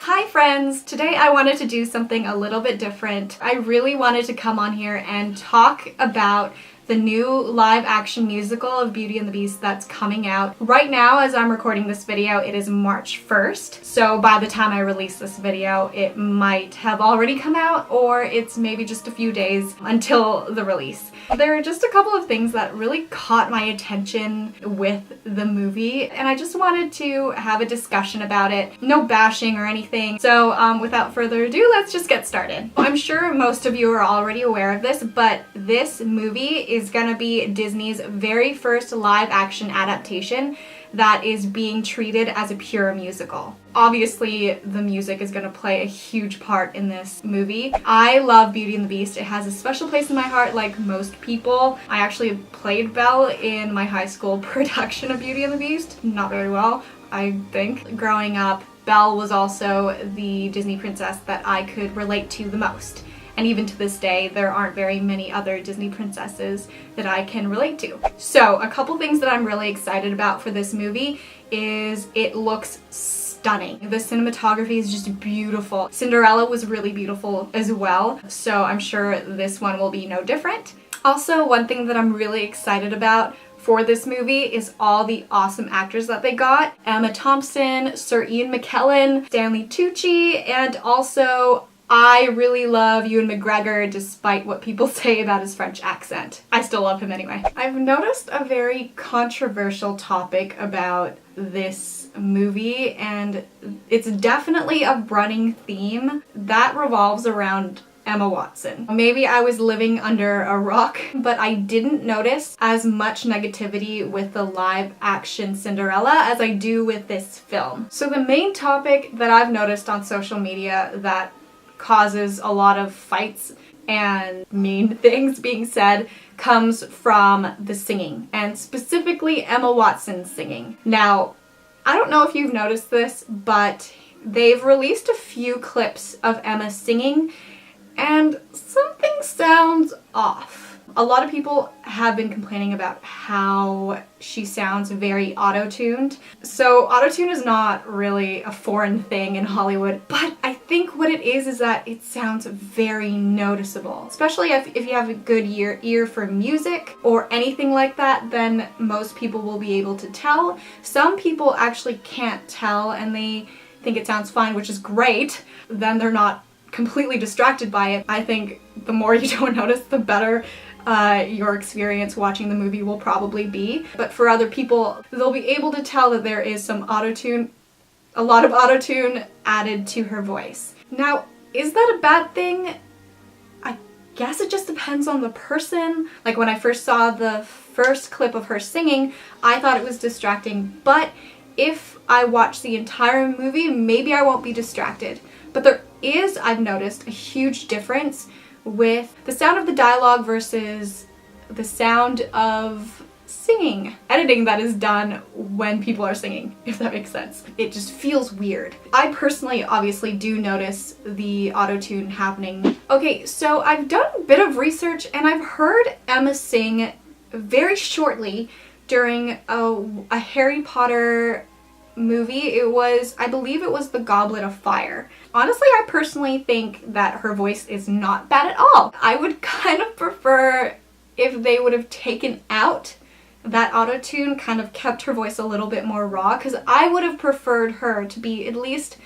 Hi friends! Today I wanted to do something a little bit different. I really wanted to come on here and talk about the new live action musical of Beauty and the Beast that's coming out. Right now, as I'm recording this video, it is March 1st. So by the time I release this video, it might have already come out, or it's maybe just a few days until the release. There are just a couple of things that really caught my attention with the movie, and I just wanted to have a discussion about it. No bashing or anything. So without further ado, let's just get started. I'm sure most of you are already aware of this, but this movie is gonna be Disney's very first live action adaptation that is being treated as a pure musical. Obviously, the music is going to play a huge part in this movie. I love Beauty and the Beast. It has a special place in my heart, like most people. I actually played Belle in my high school production of Beauty and the Beast. Not very well, I think. Growing up, Belle was also the Disney princess that I could relate to the most. And even to this day, there aren't very many other Disney princesses that I can relate to. So a couple things that I'm really excited about for this movie is it looks stunning. The cinematography is just beautiful. Cinderella was really beautiful as well, so I'm sure this one will be no different. Also, one thing that I'm really excited about for this movie is all the awesome actors that they got. Emma Thompson, Sir Ian McKellen, Stanley Tucci, and also I really love Ewan McGregor despite what people say about his French accent. I still love him anyway. I've noticed a very controversial topic about this movie, and it's definitely a running theme that revolves around Emma Watson. Maybe I was living under a rock, but I didn't notice as much negativity with the live action Cinderella as I do with this film. So the main topic that I've noticed on social media that causes a lot of fights and mean things being said comes from the singing, and specifically Emma Watson's singing. Now, I don't know if you've noticed this, but they've released a few clips of Emma singing and something sounds off. A lot of people have been complaining about how she sounds very auto-tuned. So autotune is not really a foreign thing in Hollywood, but I think what it is that it sounds very noticeable. Especially if you have a good ear for music or anything like that, then most people will be able to tell. Some people actually can't tell and they think it sounds fine, which is great. Then they're not completely distracted by it. I think the more you don't notice, the better your experience watching the movie will probably be. But for other people, they'll be able to tell that there is some autotune, a lot of autotune added to her voice. Now, is that a bad thing? I guess it just depends on the person. Like when I first saw the first clip of her singing, I thought it was distracting, but if I watch the entire movie, maybe I won't be distracted. But there is, I've noticed, a huge difference with the sound of the dialogue versus the sound of singing. Editing that is done when people are singing, if that makes sense. It just feels weird. I personally obviously do notice the auto-tune happening. Okay, so I've done a bit of research and I've heard Emma sing very shortly during a Harry Potter movie. I believe it was The Goblet of Fire. Honestly, I personally think that her voice is not bad at all. I would kind of prefer if they would have taken out that auto-tune, kind of kept her voice a little bit more raw, because I would have preferred her to be at least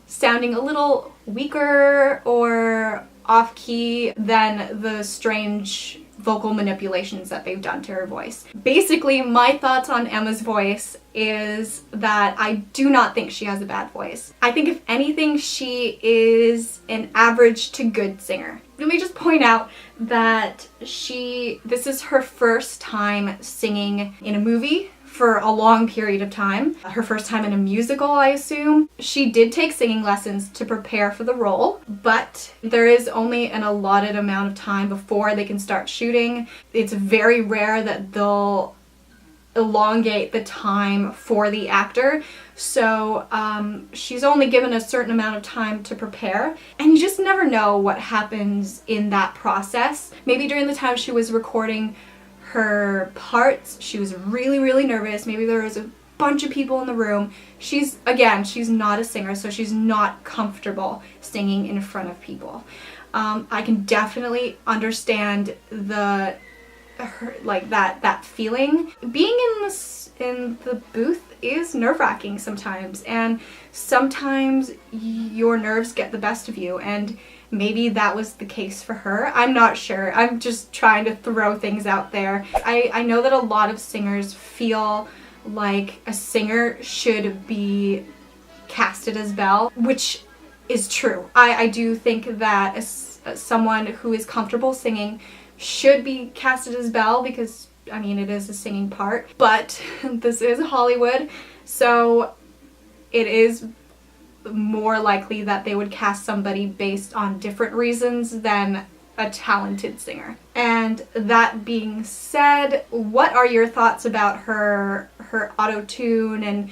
sounding a little weaker or off-key than the strange vocal manipulations that they've done to her voice. Basically, my thoughts on Emma's voice is that I do not think she has a bad voice. I think if anything, she is an average to good singer. Let me just point out that this is her first time singing in a movie for a long period of time. Her first time in a musical, I assume. She did take singing lessons to prepare for the role, but there is only an allotted amount of time before they can start shooting. It's very rare that they'll elongate the time for the actor, so she's only given a certain amount of time to prepare, and you just never know what happens in that process. Maybe during the time she was recording her parts, she was really nervous. Maybe there was bunch of people in the room. She's not a singer, so she's not comfortable singing in front of people. I can definitely understand that feeling. Being in the booth is nerve-wracking sometimes, and sometimes your nerves get the best of you, and maybe that was the case for her. I'm not sure. I'm just trying to throw things out there. I know that a lot of singers feel like a singer should be casted as Belle, which is true. I do think that someone who is comfortable singing should be casted as Belle because, I mean, it is a singing part. But this is Hollywood, so it is more likely that they would cast somebody based on different reasons than a talented singer. And that being said, what are your thoughts about her auto-tune, and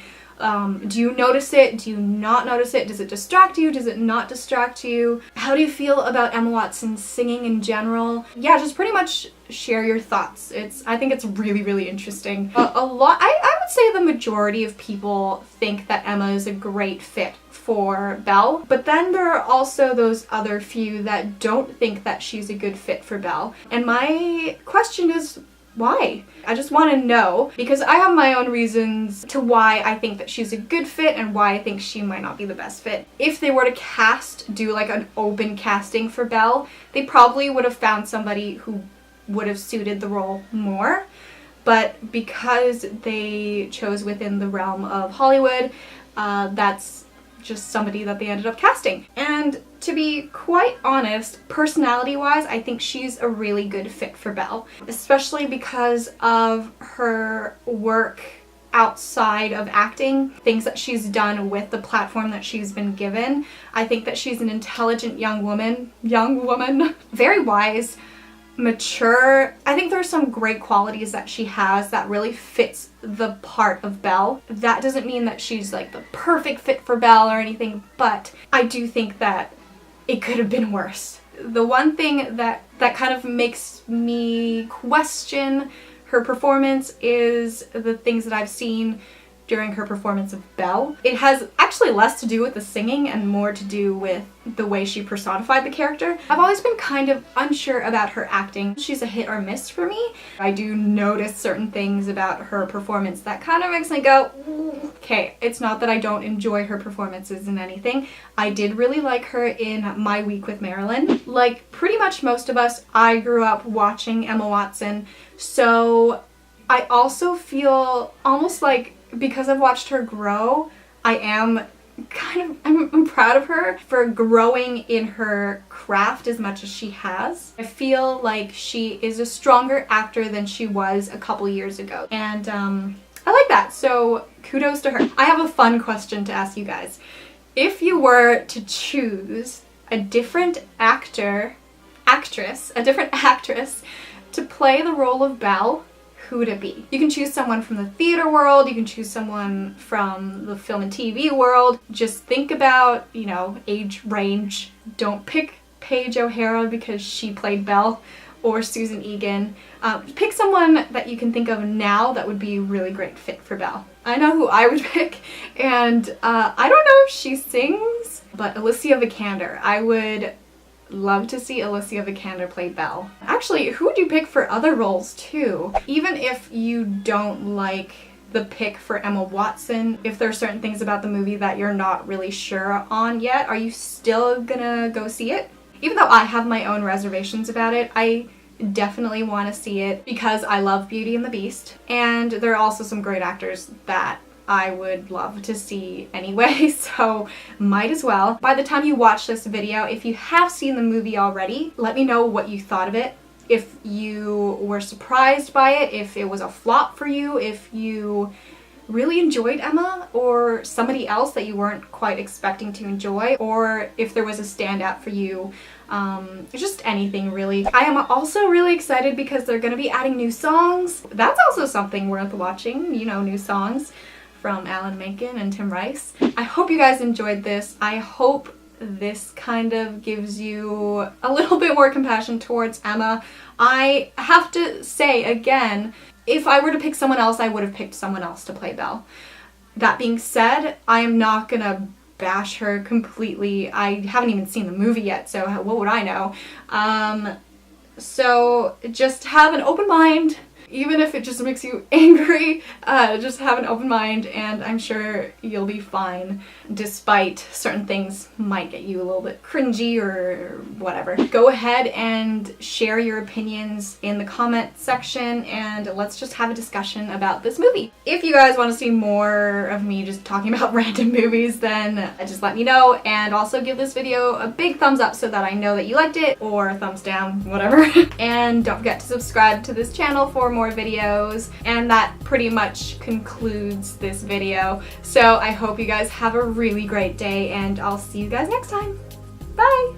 do you notice it? Do you not notice it? Does it distract you? Does it not distract you? How do you feel about Emma Watson singing in general? Yeah, just pretty much share your thoughts. I think it's really, really interesting. A lot, I would say the majority of people think that Emma is a great fit for Belle, but then there are also those other few that don't think that she's a good fit for Belle. And my question is, why? I just want to know, because I have my own reasons to why I think that she's a good fit and why I think she might not be the best fit. If they were to do like an open casting for Belle, they probably would have found somebody who would have suited the role more. But because they chose within the realm of Hollywood, that's just somebody that they ended up casting. And to be quite honest, personality-wise, I think she's a really good fit for Belle, especially because of her work outside of acting, things that she's done with the platform that she's been given. I think that she's an intelligent young woman, very wise, mature. I think there are some great qualities that she has that really fits the part of Belle. That doesn't mean that she's like the perfect fit for Belle or anything, but I do think that it could have been worse. The one thing that kind of makes me question her performance is the things that I've seen during her performance of Belle. It has actually less to do with the singing and more to do with the way she personified the character. I've always been kind of unsure about her acting. She's a hit or miss for me. I do notice certain things about her performance that kind of makes me go, okay, it's not that I don't enjoy her performances in anything. I did really like her in My Week with Marilyn. Like pretty much most of us, I grew up watching Emma Watson, so I also feel almost like, because I've watched her grow, I'm proud of her for growing in her craft as much as she has. I feel like she is a stronger actor than she was a couple years ago, and I like that, so kudos to her. I have a fun question to ask you guys. If you were to choose a different actress to play the role of Belle, who would it be? You can choose someone from the theater world, you can choose someone from the film and TV world. Just think about, age range. Don't pick Paige O'Hara because she played Belle, or Susan Egan. Pick someone that you can think of now that would be a really great fit for Belle. I know who I would pick, and I don't know if she sings, but Alicia Vikander. I would love to see Alicia Vikander play Belle. Actually, who would you pick for other roles too? Even if you don't like the pick for Emma Watson, if there are certain things about the movie that you're not really sure on yet, are you still gonna go see it? Even though I have my own reservations about it, I definitely want to see it because I love Beauty and the Beast, and there are also some great actors that I would love to see anyway, so might as well. By the time you watch this video, if you have seen the movie already, let me know what you thought of it. If you were surprised by it, if it was a flop for you, if you really enjoyed Emma or somebody else that you weren't quite expecting to enjoy, or if there was a standout for you. Just anything really. I am also really excited because they're going to be adding new songs. That's also something worth watching, new songs from Alan Menken and Tim Rice. I hope you guys enjoyed this. I hope this kind of gives you a little bit more compassion towards Emma. I have to say again, if I were to pick someone else, I would have picked someone else to play Belle. That being said, I am not gonna bash her completely. I haven't even seen the movie yet, so what would I know? So just have an open mind. Even if it just makes you angry, just have an open mind, and I'm sure you'll be fine, despite certain things might get you a little bit cringy or whatever. Go ahead and share your opinions in the comment section, and let's just have a discussion about this movie. If you guys want to see more of me just talking about random movies, then just let me know, and also give this video a big thumbs up so that I know that you liked it, or a thumbs down, whatever. And don't forget to subscribe to this channel for more videos, and that pretty much concludes this video. So I hope you guys have a really great day, and I'll see you guys next time. Bye!